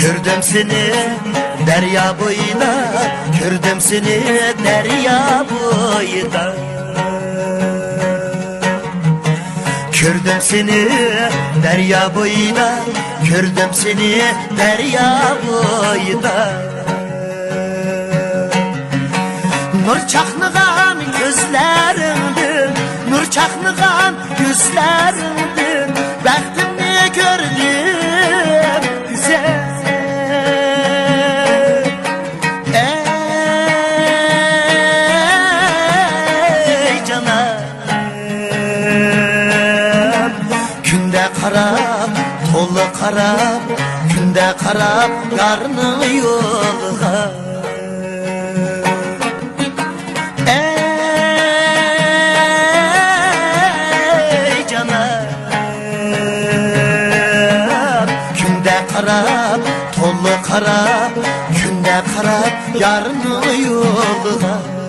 Gördüm seni derya boyuna, gördüm seni derya boyuna. Gördüm seni derya boyuna, gördüm seni derya boyuna. Nur çaknıgan gözlerinden, nur çaknıgan gözlerinden bəxtimni gördüm güzel. Ey canım, günde karab, tolu karab, günde karab yarının yoluna. Karab, tolu karab, günde karab, yarın yoluna.